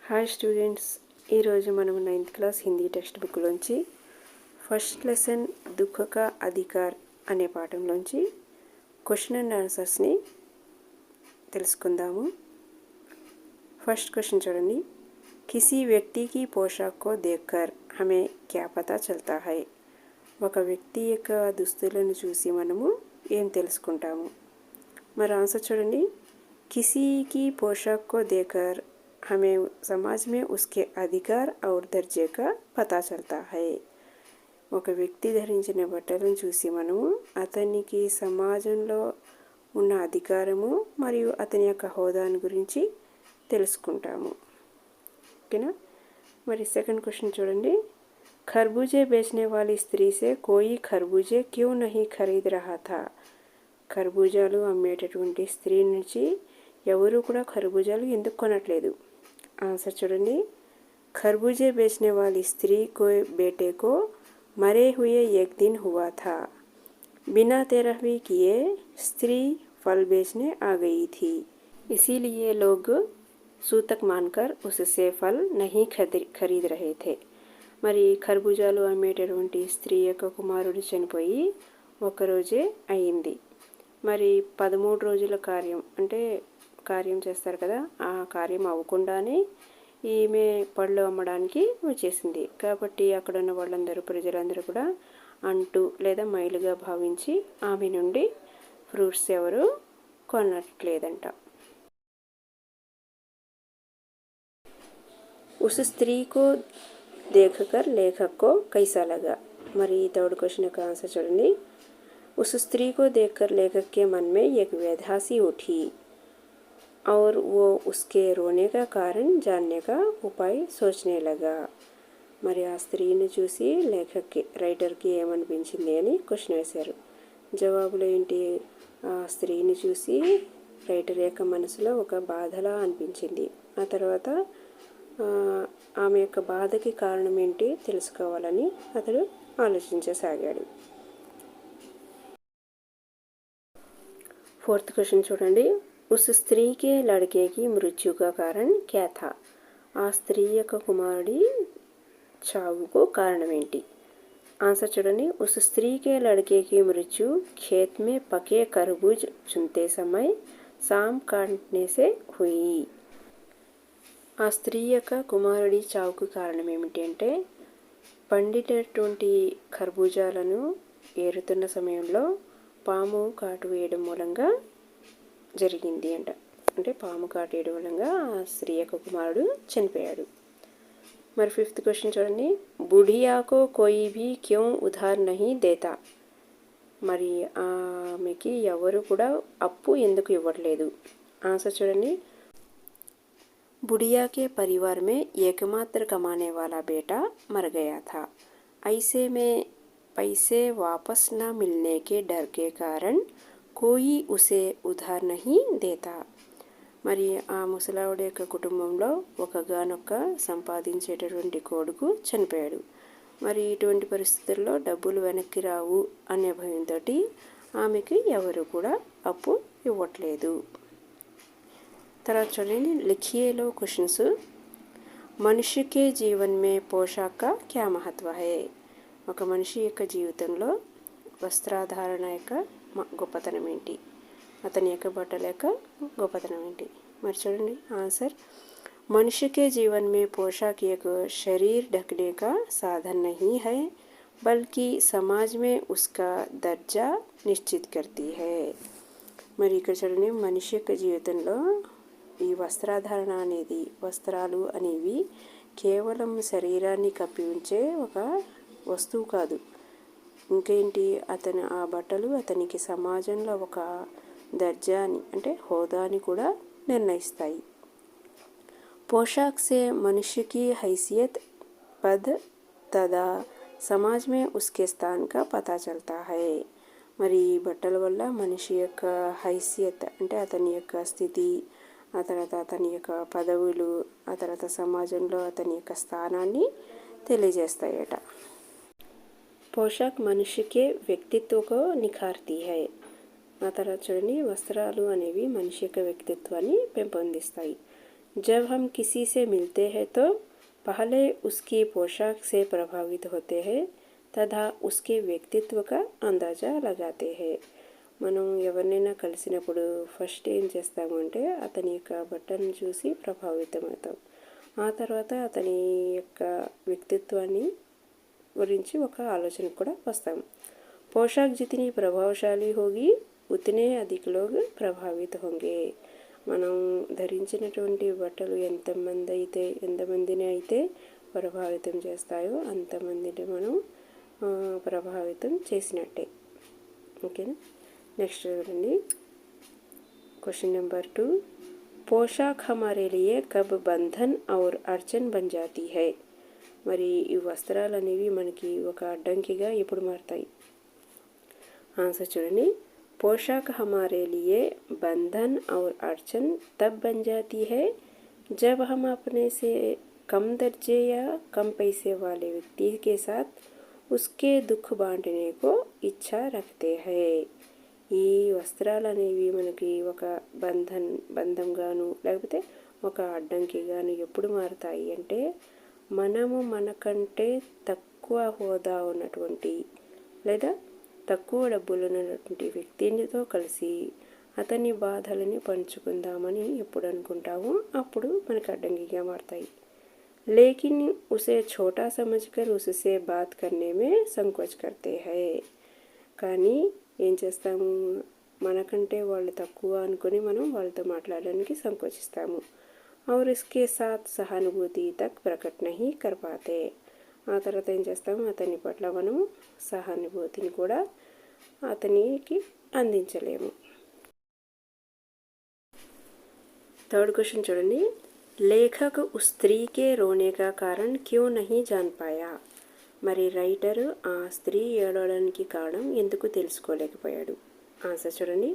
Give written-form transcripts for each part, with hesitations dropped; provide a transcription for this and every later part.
Hi students, ఈరోజు మనం 9th class Hindi text బుక్లోంచి ఫస్ట్ లెసన్ దుఃఖ కా అధికార్ అనే పాఠంలోంచి క్వశ్చన్ అండ్ ఆన్సర్స్ని తెలుసుకుందాము. ఫస్ట్ క్వశ్చన్ చూడండి. కిసి వ్యక్తికి పోషాక్ కో దేఖ్కర్ హమే క్యా పతా చల్తా హై. ఒక వ్యక్తి యొక్క దుస్తులను చూసి మనము ఏం తెలుసుకుంటాము. మరి ఆన్సర్ చూడండి. కిసీకి పోషాక్ కో దేఖ్కర్ हमें समाज में उसके अधिकार और दर्जे का पता चलता है. ఒక వ్యక్తి ధరించిన బట్టలను చూసి మనము అతనికి సమాజంలో ఉన్న అధికారము మరియు అతని యొక్క హోదాను గురించి తెలుసుకుంటాము. ఓకేనా. మరి సెకండ్ క్వశ్చన్ చూడండి. खरबूजे बेचने वाली स्त्री से कोई खरबूजे क्यों नहीं खरीद रहा था. ఖర్బూజాలు అమ్మేటటువంటి స్త్రీ నుంచి ఎవరు కూడా ఖర్బూజాలు ఎందుకు కొనట్లేదు. आंसर చూడండి. खरबूजे बेचने वाली स्त्री को बेटे को मरे हुए एक दिन हुआ था. बिना तेरहवीं किए स्त्री फल बेचने आ गई थी, इसीलिए लोग सूतक मानकर उससे फल नहीं खरीद रहे थे. మరి ఖర్బూజాలు అమ్మేటటువంటి స్త్రీ యొక్క కుమారుడు చనిపోయి ఒకరోజే అయింది. మరి 13 రోజుల కార్యం చేస్తారు కదా, ఆ కార్యం అవ్వకుండానే ఈమె పళ్ళు అమ్మడానికి వచ్చేసింది. కాబట్టి అక్కడ ఉన్న వాళ్ళందరూ ప్రజలందరూ కూడా అంటూ లేదా మైలుగా భావించి ఆమె నుండి ఫ్రూట్స్ ఎవరు కొనట్లేదంట. ఉస్ స్త్రీకు దేఖకర్ లేఖకో కైసా లగా. మరి థర్డ్ క్వశ్చన్ యొక్క ఆన్సర్ చూడండి. ఉస్ స్త్రీకు దేఖకర్ లేఖక్ కే మన్ మే ఏక్ వేధాసి ఉఠి और वो उसके रोने का कारण जानने का उपाय सोचने लगा. మరి ఆ స్త్రీని చూసి రైటర్కి ఏమనిపించింది అని క్వశ్చన్ వేశారు. జవాబులో ఏంటి, ఆ స్త్రీని చూసి రైటర్ యొక్క మనసులో ఒక బాధలా అనిపించింది. ఆ తర్వాత ఆమె యొక్క బాధకి కారణం ఏంటి తెలుసుకోవాలని అతడు ఆలోచించసాగాడు. ఫోర్త్ క్వశ్చన్ చూడండి. उस स्त्री के लड़के की मृत्यु का कारण क्या था. ఆ స్త్రీ యొక్క కుమారుడి చావుకు కారణం ఏంటి. ఆన్సర్ చూడండి. उस स्त्री के लड़के की मृत्यु खेत में पके तरबूज चुनते समय शाम काटने से हुई. ఆ స్త్రీ యొక్క కుమారుడి చావుకు కారణం ఏమిటి అంటే పండినటువంటి ఖర్బూజాలను ఏరుతున్న సమయంలో పాము కాటు వేయడం మూలంగా జరిగింది అంట. అంటే పాము కాటేయడం వల్ల ఆ స్త్రీ యొక్క కుమారుడు చనిపోయాడు. మరి ఫిఫ్త్ క్వశ్చన్ చూడండి. బుఢియాకో కోయి భీ క్యోं ఉధార్ నహీ దేతా. మరి ఆమెకి ఎవరు కూడా అప్పు ఎందుకు ఇవ్వట్లేదు. ఆన్సర్ చూడండి. बुढ़िया के परिवार में एकमात्र कमाने वाला बेटा मर गया था. ऐसे में पैसे वापस न मिलने के डर के कारण కోయి ఉసే ఉధార్ నహీ దేతా. మరి ఆ ముసలావిడ యొక్క కుటుంబంలో ఒకగానొక్క సంపాదించేటటువంటి కొడుకు చనిపోయాడు. మరి ఇటువంటి పరిస్థితుల్లో డబ్బులు వెనక్కి రావు అనే భయంతో ఆమెకి ఎవరు కూడా అప్పు ఇవ్వట్లేదు. తర్వాత చూడండి. లిఖియేలో క్వశ్చన్స్. మనుష్యకే జీవన్ మే పోషాక్ కా క్యా మహత్వ హై. ఒక మనిషి యొక్క జీవితంలో వస్త్రధారణ యొక్క గొప్పతనం ఏంటి, అతని యొక్క బట్టల యొక్క గొప్పతనం ఏంటి. మరి చూడండి ఆన్సర్. मनुष्य के जीवन में पोशाक एक शरीर ढकने का साधन नहीं है, बल्कि समाज में उसका दर्जा निश्चित करती है. మరి ఇక్కడ చూడండి, మనిషి యొక్క జీవితంలో ఈ వస్త్రధారణ అనేది, వస్త్రాలు అనేవి కేవలం శరీరాన్ని కప్పి ఉంచే ఒక వస్తువు కాదు. ఇంకేంటి, ఆ బట్టలు అతనికి సమాజంలో ఒక దర్జాని అంటే హోదాని కూడా నిర్ణయిస్తాయి. పోషాక్ సే మనుష్య కి హైసియత్ పద్ తదా సమాజ్ మే ఉస్కే స్థాన్ కా పతా చల్తా హై. మరి బట్టల వల్ల మనిషి యొక్క హైసియత్ అంటే అతని యొక్క స్థితి, ఆ తర్వాత అతని యొక్క పదవులు, ఆ తర్వాత సమాజంలో అతని యొక్క స్థానాన్ని తెలియజేస్తాయట. పోషాక్ మనిషికే వ్యక్తిత్వకో నిఖార్తీ హై. ఆ తర్వాత చూడండి, వస్త్రాలు అనేవి మనిషి యొక్క వ్యక్తిత్వాన్ని పెంపొందిస్తాయి. जब हम किसी से मिलते हैं तो पहले उसकी पोशाक से प्रभावित होते हैं तथा उसके వ్యక్తిత్వ का अंदाजा लगाते हैं. మనం ఎవరినైనా కలిసినప్పుడు ఫస్ట్ ఏం చేస్తామంటే అతని యొక్క బట్టలను చూసి ప్రభావితమవుతాం. ఆ తర్వాత అతని యొక్క వ్యక్తిత్వాన్ని గురించి ఒక ఆలోచన కూడా వస్తాం. पोशाक जितनी प्रभावशाली होगी उतने अधिक लोग प्रभावित होंगे. మనం ధరించినటువంటి బట్టలు ఎంతమందిని అయితే ప్రభావితం చేస్తాయో అంతమందిని మనం ప్రభావితం చేసినట్టే. ఓకేనా. నెక్స్ట్ చూడండి क्वेश्चन नंबर 2. पोशाक हमारे लिए कब बंधन और अड़चन बन जाती है. మరి ఈ వస్త్రాలు అనేవి మనకి ఒక అడ్డంకిగా ఎప్పుడు మారుతాయి. आंसर चुनिए. पोशाक हमारे लिए बंधन और अड़चन तब बन जाती है जब हम अपने से कम दर्जे या कम पैसे वाले व्यक्ति के साथ उसके दुख बांटने को इच्छा रखते हैं. ఈ వస్త్రాలు అనేవి మనకి ఒక బంధంగాను లేకపోతే ఒక అడ్డంకిగాను ఎప్పుడు మారుతాయి అంటే మనము మనకంటే తక్కువ హోదా ఉన్నటువంటి లేదా తక్కువ డబ్బులు ఉన్నటువంటి వ్యక్తితో కలిసి అతని బాధలని పంచుకుందామని ఎప్పుడు అనుకుంటామో అప్పుడు మనకు అడ్డంకిగా మారుతాయి. लेकिन उसे छोटा समझकर उससे बात करने में संकोच करते हैं. కానీ ఏం చేస్తాము, మనకంటే వాళ్ళు తక్కువ అనుకుని మనం వాళ్ళతో మాట్లాడడానికి సంకోచిస్తాము. और इसके साथ सहानुभूति तक प्रकट नहीं कर पाते. ఆ తర్వాత ఏం చేస్తాము, అతని పట్ల మనం సహానుభూతిని కూడా అతనికి అందించలేము. थर्ड क्वेश्चन చూడండి. लेखक उस स्त्री के रोने का कारण क्यों नहीं जान पाया. మరి రైటర్ ఆ స్త్రీ ఏడవడానికి కారణం ఎందుకు తెలుసుకోలేకపోయాడు. ఆన్సర్ చూడండి.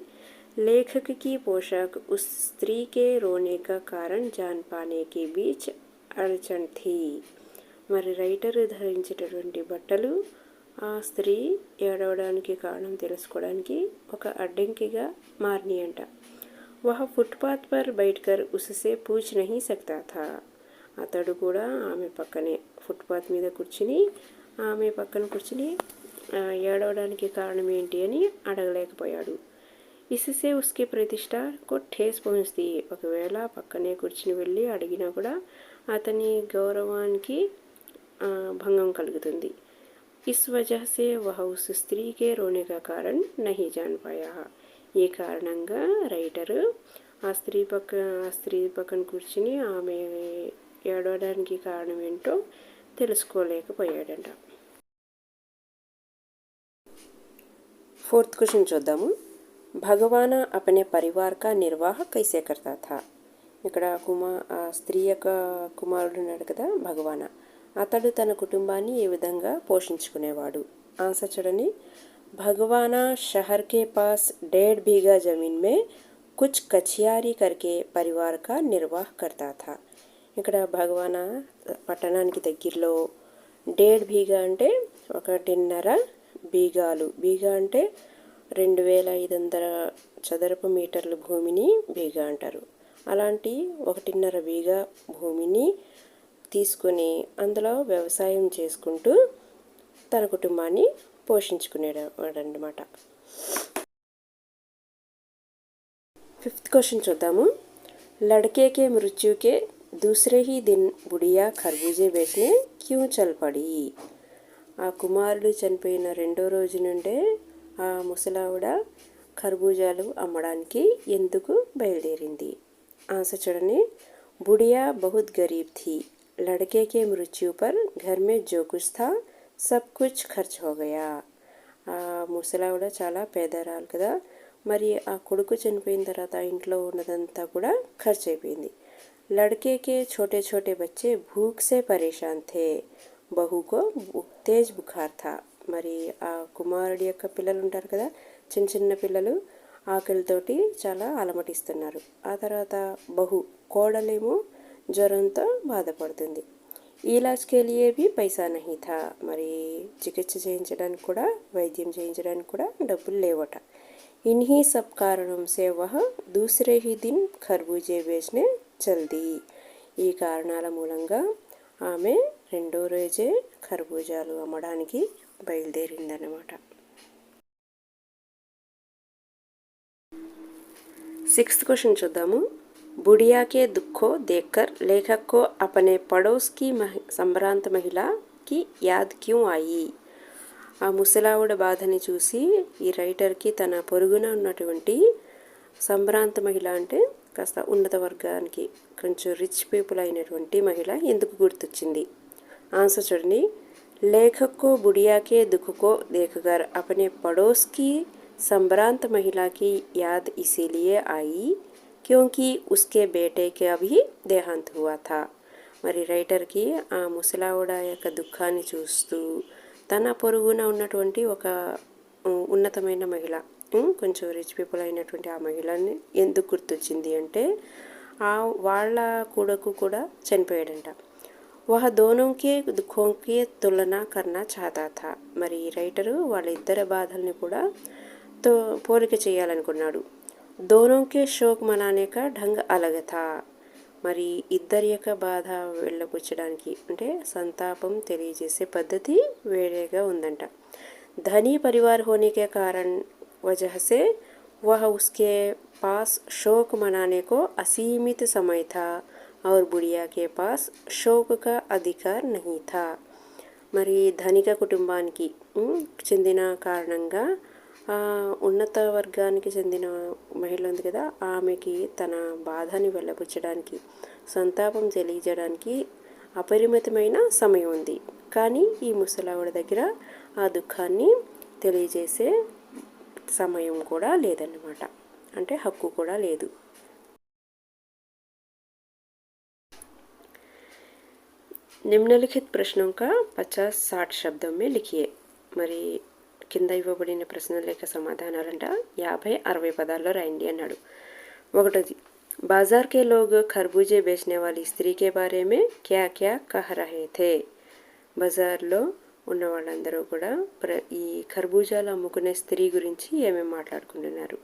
लेखक की पोशाक उस स्त्री के रोने का कारण जान पाने के बीच अड़चन थी. మరి రైటర్ ధరించేటటువంటి బట్టలు ఆ స్త్రీ ఏడవడానికి కారణం తెలుసుకోవడానికి ఒక అడ్డంకిగా మారినాయంట. वह फुटपाथ पर बैठकर उससे पूछ नहीं सकता था. అతడు కూడా ఆమె పక్కనే ఫుట్పాత్ మీద కూర్చుని ఆమె పక్కన కూర్చుని ఏడవడానికి కారణం ఏంటి అని అడగలేకపోయాడు. इससे उसकी प्रतिष्ठा को ठेस पहुंचती. ఒకవేళ పక్కనే కూర్చుని వెళ్ళి అడిగినా కూడా అతని గౌరవానికి భంగం కలుగుతుంది. इस वजह से वह उस स्त्री के रोने का कारण नहीं जान पाया. ఈ కారణంగా రైటర్ ఆ స్త్రీ పక్కన కూర్చుని ఆమె ఏడవడానికి కారణం ఏంటో తెలుసుకోలేకపోయాడంట. फोर्थ क्वेश्चन చూద్దాము. భగవాన్ अपने परिवार का निर्वाह कैसे करता था. ఇక్కడ ఆ స్త్రీ యొక్క కుమారుడు ఉన్నాడు కదా భగవాన్, అతడు తన కుటుంబాన్ని ఏ విధంగా పోషించుకునేవాడు. ఆన్సర్ చూడండి. भगवान शहर के पास 1.5 बीघा ज़मीन में कुछ कचियारी करके परिवार का निर्वाह करता था. ఇక్కడ భగవాన్ పట్టణానికి దగ్గరలో 1.5 बीघा అంటే 1.5 బీగాలు. బీగా అంటే 2500 చదరపు మీటర్ల భూమిని బీగా అంటారు. అలాంటి 1.5 బీగా భూమిని తీసుకొని అందులో వ్యవసాయం చేసుకుంటూ తన కుటుంబాన్ని పోషించుకునేవాడన్నమాట. फिफ्थ क्वेश्चन చూద్దాము. लड़के के मृत्यु के दूसरे ही दिन बुढ़िया खरबूजे बेचने क्यों चल पड़ी. ఆ కుమారుడు చనిపోయిన రెండో రోజు నుండే ఆ ముసలావిడ ఖర్బూజాలు అమ్మడానికి ఎందుకు బయలుదేరింది. ఆన్సర్ చూడండి. बुढ़िया बहुत गरीब थी. लड़के के मृत्यु पर घर में जो कुछ था सब कुछ खर्च हो गया. ఆ ముసలావిడ చాలా పేదరాలు కదా, మరి ఆ కొడుకు చనిపోయిన తర్వాత ఇంట్లో ఉన్నదంతా కూడా ఖర్చు అయిపోయింది. लड़के के छोटे छोटे बच्चे भूख से परेशान थे. बहू को तेज बुखार था. మరి ఆ కుమారుడి యొక్క పిల్లలు ఉంటారు కదా, చిన్న చిన్న పిల్లలు ఆకలితోటి చాలా అలమటిస్తున్నారు. ఆ తర్వాత కోడలేమో జ్వరంతో బాధపడుతుంది. इलाज के लिए भी पैसा नहीं था. మరి చికిత్స చేయించడానికి కూడా వైద్యం చేయించడానికి కూడా డబ్బులు లేవట. इन्हीं सब कारणों से वह दूसरे ही दिन खरबूजे बेचने चल दी। ఈ కారణాల మూలంగా ఆమె రెండో రోజే ఖర్బూజాలు అమ్మడానికి బయలుదేరిందన్నమాట. 6th क्वेश्चन చూద్దాము. बुढ़िया के दुख को देखकर लेखक को अपने पड़ोस की संभ्रांत महिला की याद क्यों आई? ఆ ముసలావిడ బాధని చూసి ఈ రైటర్కి తన పొరుగున ఉన్నటువంటి సంభ్రాంత మహిళ అంటే కాస్త ఉన్నత వర్గానికి కొంచెం రిచ్ పీపుల్ అయినటువంటి మహిళ ఎందుకు గుర్తొచ్చింది? ఆన్సర్ చూడండి. लेखक को बुढ़िया के दुख को देखकर अपने पड़ोस की संभ्रांत महिला की याद इसीलिए आई क्योंकि उसके बेटे का भी देहांत हुआ था. మరి రైటర్కి ఆ ముసలావిడ యొక్క దుఃఖాన్ని చూస్తూ తన పొరుగున ఉన్నటువంటి ఒక ఉన్నతమైన మహిళ కొంచెం రిచ్ పీపుల్ అయినటువంటి ఆ మహిళని ఎందుకు గుర్తొచ్చింది అంటే వాళ్ళ కొడుకు కూడా చనిపోయాడంట. वह दोनों के दुखों की तुलना करना चाहता था. మరి రైటరు వాళ్ళిద్దరి బాధల్ని కూడా పోలిక చేయాలనుకున్నాడు. दोनों के शोक मनाने का ढंग अलग था. మరి ఇద్దరి యొక్క బాధ వెళ్ళపుచ్చడానికి అంటే సంతాపం తెలియజేసే పద్ధతి వేరేగా ఉందంట. धनी परिवार होने के कारण वजह से वह उसके पास शोक मनाने को असीमित समय था और बुढ़िया के पास शोक का अधिकार नहीं था. మరి ధనిక కుటుంబానికి చెందిన కారణంగా ఉన్నత వర్గానికి చెందిన మహిళ ఉంది కదా, ఆమెకి తన బాధని వెళ్ళబుచ్చడానికి సంతాపం తెలియజేయడానికి అపరిమితమైన సమయం ఉంది. కానీ ఈ ముసలావిడ దగ్గర ఆ దుఃఖాన్ని తెలియజేసే సమయం కూడా లేదన్నమాట, అంటే హక్కు కూడా లేదు. నిమ్నలిఖిత ప్రశ్నों का 50-60 शब्दों में लिखिए. మరి కింద ఇవ్వబడిన ప్రశ్నల యొక్క సమాధానాలంట 50-60 పదాల్లో రాయండి అన్నాడు. ఒకటోది, बाजार के लोग खरबूजे बेचने वाली स्त्री के बारे में क्या क्या कह रहे थे. బజార్లో ఉన్న వాళ్ళందరూ కూడా ఈ ఖర్బూజాలు అమ్ముకునే స్త్రీ గురించి ఏమేమి మాట్లాడుకుంటున్నారు.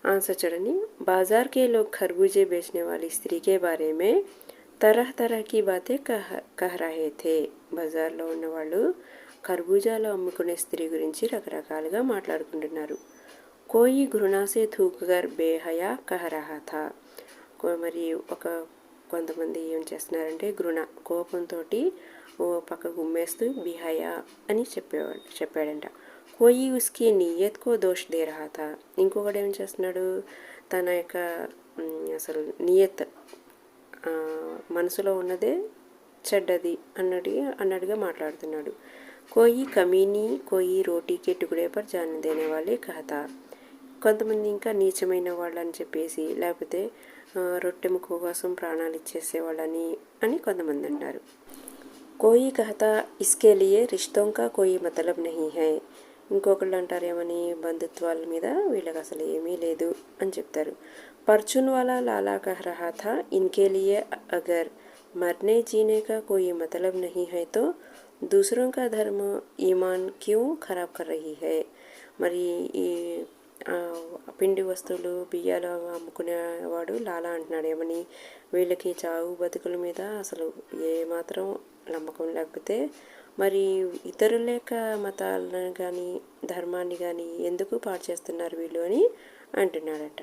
ఆన్సర్ చూడండి. बाजार के लोग खरबूजे बेचने वाली स्त्री के बारे में तरह तरह की बातें कह रहे थे. బజార్లో ఉన్నవాళ్ళు ఖర్బూజాలు అమ్ముకునే స్త్రీ గురించి రకరకాలుగా మాట్లాడుకుంటున్నారు. కోయి ఘృణాసే థూకర్ బేహయా కహ రహా థా. మరి కొంతమంది ఏం చేస్తున్నారంటే కోపంతో ఓ పక్క గుమ్మేస్తూ బిహయా అని చెప్పాడంట. కోయి ఉస్కి నియత్ కో దోష్ దే రహా థా. ఇంకొకటి ఏం చేస్తున్నాడు, తన యొక్క అసలు నియత్ మనసులో ఉన్నదే చెడ్డది అన్నట్టుగా మాట్లాడుతున్నాడు. కోయి కమీని కోయి రోటీకే టుకుడే పర్ జాన్ దేనే వాళ్ళే కహతా. కొంతమంది ఇంకా నీచమైన వాళ్ళని చెప్పేసి లేకపోతే రొట్టె ముక్క కోసం ప్రాణాలు ఇచ్చేసేవాళ్ళని అని కొంతమంది అంటారు. కోయి కహతా ఇస్కే లియే రిష్తోం కా కోయి మతలబ్ నహీ హై. ఇంకొకళ్ళు అంటారు ఏమని, బంధుత్వాల మీద వీళ్ళకి అసలు ఏమీ లేదు అని చెప్తారు. పర్చున్ వాలా లాలా కహ రహా థా ఇన్కే లియే అగర్ మర్నే జీనే కా కోయి మతలబ్ నహీ హై తో దూసరోं का धर्म ईमान क्यों खराब कर रही है. మరి ఈ పిండి వస్తువులు బియ్యాలు అమ్ముకునేవాడు లాలా అంటున్నాడు ఏమని, వీళ్ళకి చావు బతుకుల మీద అసలు ఏమాత్రం నమ్మకం లేకపోతే మరి ఇతరుల యొక్క మతాలను కానీ ధర్మాన్ని కానీ ఎందుకు పాడు చేస్తున్నారు వీళ్ళు అని అంటున్నాడట.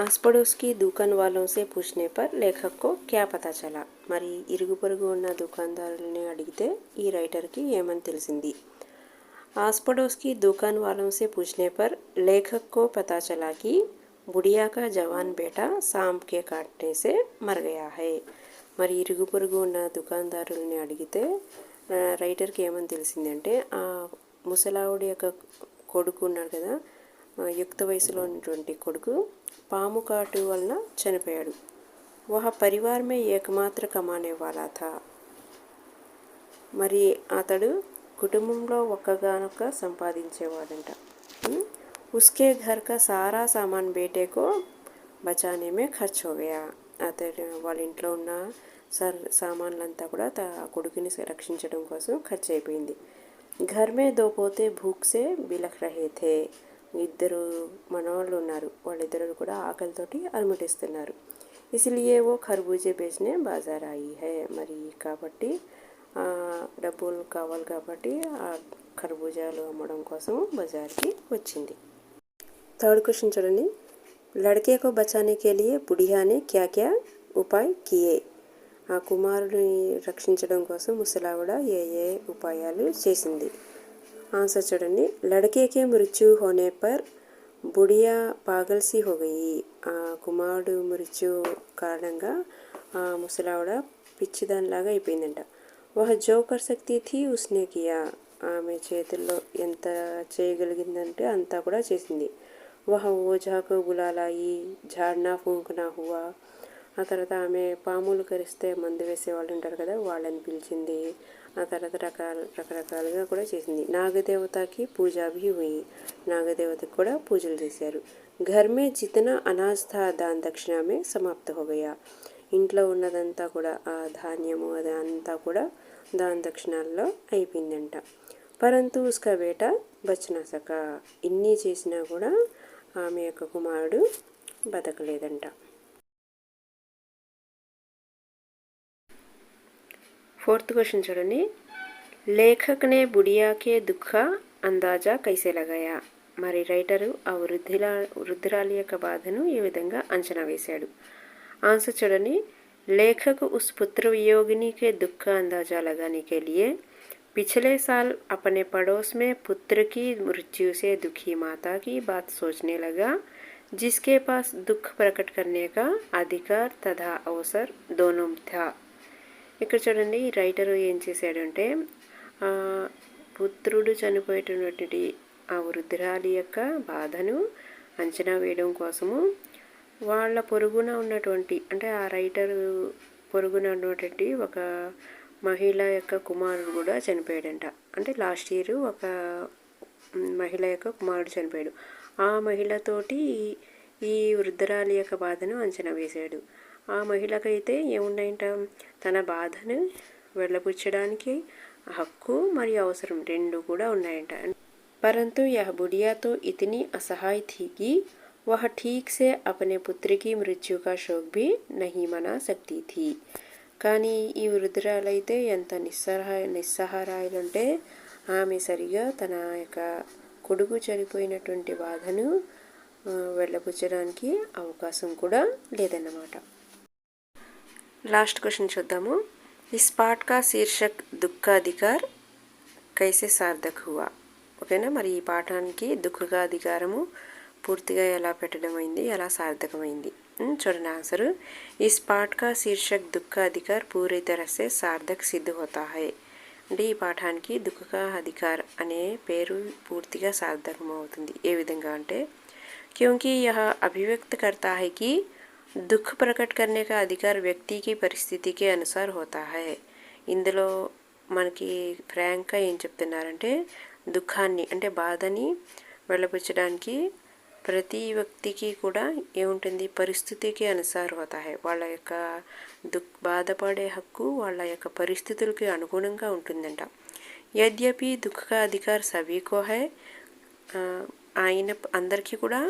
आस पड़ोस की दुकान वालों से पूछने पर लेखक को क्या पता चला. మరి ఇరుగు పొరుగు ఉన్న దుకాణదారులని అడిగితే ఈ రైటర్కి ఏమని తెలిసింది. आस पड़ोस की दुकान वालों से पूछने पर लेखक को पता चला कि बुढ़िया का जवान बेटा सांप के काटने से मर गया है. మరి ఇరుగు పొరుగు ఉన్న దుకాణదారులని అడిగితే రైటర్కి ఏమని తెలిసిందంటే ఆ ముసలావుడి యొక్క కొడుకు ఉన్నాడు కదా, యుక్త వయసులో ఉన్నటువంటి కొడుకు పాము కాటు వలన చనిపోయాడు. వహ పరివార్ మే ఏకమాత్ర కమానే వాలా థా. మరి అతడు కుటుంబంలో ఒక్కగానొక్క సంపాదించేవాడంట. ఉస్కే ఘర్ కా సారా సామాన్ బేటే కో బచానే మే ఖర్చ్ హో గయా. అతడు వాళ్ళ ఇంట్లో ఉన్న సామాన్లంతా కూడా కొడుకుని రక్షించడం కోసం ఖర్చు అయిపోయింది. ఘర్ మే దో పోతే భూక్ సే బిలఖ్ రహే థే. ఇద్దరు మనవాళ్ళు ఉన్నారు, వాళ్ళిద్దరు కూడా ఆకలితోటి అలమటిస్తున్నారు. ఇసిలియే ఓ ఖర్బూజే బేచనే బాజార్ ఆయి హై. మరి కాబట్టి డబ్బులు కావాలి కాబట్టి ఆ ఖర్బూజాలు అమ్మడం కోసం బజార్కి వచ్చింది. థర్డ్ క్వశ్చన్ చూడండి. లड़के को बचाने के लिए बुढ़िया ने क्या क्या उपाय किए. ఆ కుమారుడిని రక్షించడం కోసం ముసలావిడ ఏ ఏ ఉపాయాలు చేసింది. ఆన్సర్ చూడండి. లड़के के मृत्यु होने पर बुढ़िया पागल सी हो गई. ఆ కుమారుడు మృత్యు కారణంగా ఆ ముసలావిడ పిచ్చిదానిలాగా అయిపోయిందంట. వహ జో కర్ సక్తి థీ ఉస్నే కియా. ఆమె చేతుల్లో ఎంత చేయగలిగిందంటే అంతా కూడా చేసింది. వహ ఓజాకు బులాలాయి ఝాడ్నా ఫూంకనా హువా. ఆ తర్వాత ఆమె పాములు కరిస్తే మందు వేసే వాళ్ళు ఉంటారు కదా, వాళ్ళని పిలిచింది. ఆ తర్వాత రకరకాలుగా కూడా చేసింది. నాగదేవతకి పూజ భీ హుయి. నాగదేవతకి కూడా పూజలు చేశారు. ఘర్ మే జితనా అనాజ్ థా దాన్ దక్షిణ మే సమాప్త హో గయా. ఇంట్లో ఉన్నదంతా కూడా ఆ ధాన్యము అదంతా కూడా దాన్ దక్షిణాల్లో అయిపోయిందంట. పరంతు ఉస్కా బేటా బచ్ నా సకా. ఇన్ని చేసినా కూడా ఆమె యొక్క కుమారుడు బతకలేదంట. फोर्थ क्वेश्चन చూడండి. లేఖక్ నే బుడియా కే దుఃఖ అందాజా కైసే లగాయా. మరి రైటరు ఆ వృద్ధురాలి యొక్క బాధను ఏ విధంగా అంచనా వేశాడు. ఆన్సర్ చూడండి. लेखक उस पुत्र वियोगिनी के दुख का अंदाजा लगाने के लिए पिछले साल अपने पड़ोस में पुत्र की मृत्यु से दुखी माता की बात सोचने लगा, जिसके पास दुख प्रकट करने का अधिकार तथा अवसर दोनों था. ఇక్కడ చూడండి, రైటరు ఏం చేశాడంటే పుత్రుడు చనిపోయేటటువంటి ఆ వృద్ధురాలి యొక్క బాధను అంచనా వేయడం కోసము వాళ్ళ పొరుగున ఉన్నటువంటి, అంటే ఆ రైటరు పొరుగున ఉన్నటువంటి ఒక మహిళ యొక్క కుమారుడు కూడా చనిపోయాడంట. అంటే లాస్ట్ ఇయర్ ఒక మహిళ యొక్క కుమారుడు చనిపోయాడు. ఆ మహిళతోటి ఈ వృద్ధురాలి యొక్క బాధను అంచనా వేశాడు. ఆ మహిళకైతే ఏమున్నాయంట, తన బాధను వెళ్ళబుచ్చడానికి హక్కు మరియు అవసరం రెండు కూడా ఉన్నాయంట. परंतु यह बुढ़िया तो इतनी असहाय थी कि वह ठीक से अपने पुत्र की मृत्यु का शोक भी नहीं मना सकती थी. కానీ ఈ వృద్ధురాలైతే ఎంత నిస్సహారాయులంటే ఆమె సరిగా తన యొక్క కొడుకు చనిపోయినటువంటి బాధను వెళ్ళబుచ్చడానికి అవకాశం కూడా లేదన్నమాట. లాస్ట్ క్వశ్చన్ చూద్దాము. ఇస్ పాఠ్ కా శీర్షక్ దుఃఖాధికార్ కైసే సార్థక్ హువా. ఓకేనా. మరి ఈ పాఠానికి దుఃఖగా అధికారము పూర్తిగా ఎలా పెట్టడం అయింది, ఎలా సార్థకమైంది చూడండి. ఆన్సరు. ఇస్ పాఠ్ కా శీర్షక్ దుఃఖ అధికార్ పూరీ తరహ సే సార్థక్ సిద్ధ హోతా హై. అంటే ఈ పాఠానికి దుఃఖ అధికార్ అనే పేరు పూర్తిగా సార్థకం అవుతుంది. ఏ విధంగా అంటే क्योंकि यह अभिव्यक्त करता है कि दुख प्रकट करने का अधिकार व्यक्ति की परिस्थिति के अनुसार होता है. ఇందులో మనకి ఫ్రాంక్గా ఏం చెప్తున్నారంటే దుఃఖాన్ని అంటే బాధని వెళ్ళబుచ్చడానికి ప్రతి వ్యక్తికి కూడా ఏముంటుంది, పరిస్థితికి అనుసార్ హోతా హై. వాళ్ళ యొక్క బాధపడే హక్కు వాళ్ళ యొక్క పరిస్థితులకి అనుగుణంగా ఉంటుందంట. యద్యపి దుఃఖ అధికార్ సభీకో హై. ఆయన అందరికీ కూడా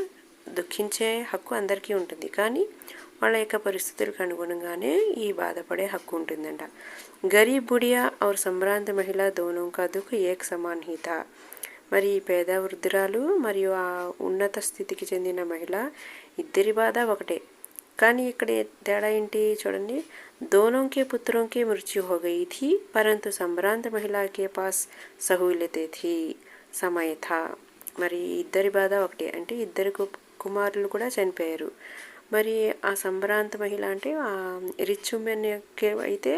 దుఃఖించే హక్కు అందరికీ ఉంటుంది, కానీ వాళ్ళ యొక్క పరిస్థితులకు అనుగుణంగానే ఈ బాధపడే హక్కు ఉంటుందంట. గరీబ్ బుడియా और సంభ్రాంత మహిళ దోనో కా దుఃఖ్ ఏక్ సమాన్ హీ థా. మరి పేద వృద్ధురాలు మరియు ఆ ఉన్నత స్థితికి చెందిన మహిళ ఇద్దరి బాధ ఒకటే. కానీ ఇక్కడ తేడా ఏంటి చూడండి. दोनों के पुत्रों की मृत्यु हो गई थी, परंतु संभ्रांत महिला के पास सहूलियतें थी, समय था. మరి ఇద్దరి బాధ ఒకటే, అంటే ఇద్దరు కుమారులు కూడా చనిపోయారు. మరి ఆ సంభ్రాంత మహిళ అంటే ఆ రిచ్ ఉమెన్కి అయితే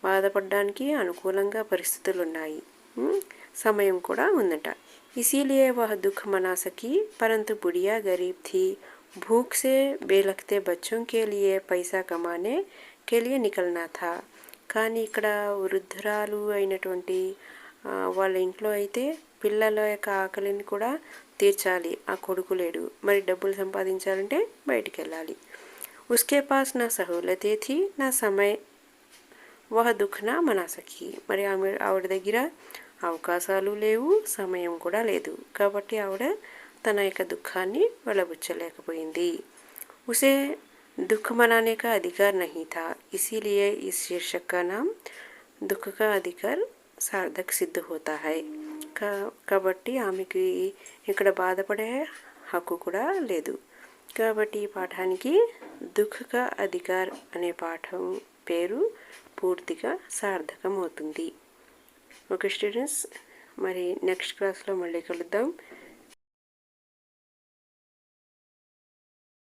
బాధపడడానికి అనుకూలంగా పరిస్థితులు ఉన్నాయి, సమయం కూడా ఉందట. इसीलिए वह दुख मना सकी, परंतु बुढ़िया गरीब थी, भूख से बेलखते बच्चों के लिए पैसा कमाने के लिए निकलना था. కానీ ఇక్కడ వృద్ధురాలు అయినటువంటి వాళ్ళ ఇంట్లో అయితే పిల్లల యొక్క ఆకలిని కూడా తీర్చాలి, ఆ కొడుకు లేడు, మరి డబ్బులు సంపాదించాలంటే బయటికి వెళ్ళాలి. ఉస్కే పాస్ నా సహూలతే థీ నా సమయ వహ దుఃఖ నా మనా సఖీ. మరి ఆవిడ దగ్గర అవకాశాలు లేవు, సమయం కూడా లేదు, కాబట్టి ఆవిడ తన యొక్క దుఃఖాన్ని వెలబుచ్చలేకపోయింది. उसे दुख मनाने का अधिकार नहीं था, इसीलिए इस शीर्षक का नाम दुख का अधिकार సార్థక్ సిద్ధ హోతా హై. కాబట్టి ఆమెకి ఇక్కడ బాధపడే హక్కు కూడా లేదు. కాబట్టి ఈ పాఠానికి దుఃఖ కా అధికార్ అనే పాఠం పేరు పూర్తిగా సార్థకం అవుతుంది. ఓకే స్టూడెంట్స్, మరి నెక్స్ట్ క్లాస్లో మళ్ళీ కలుద్దాం.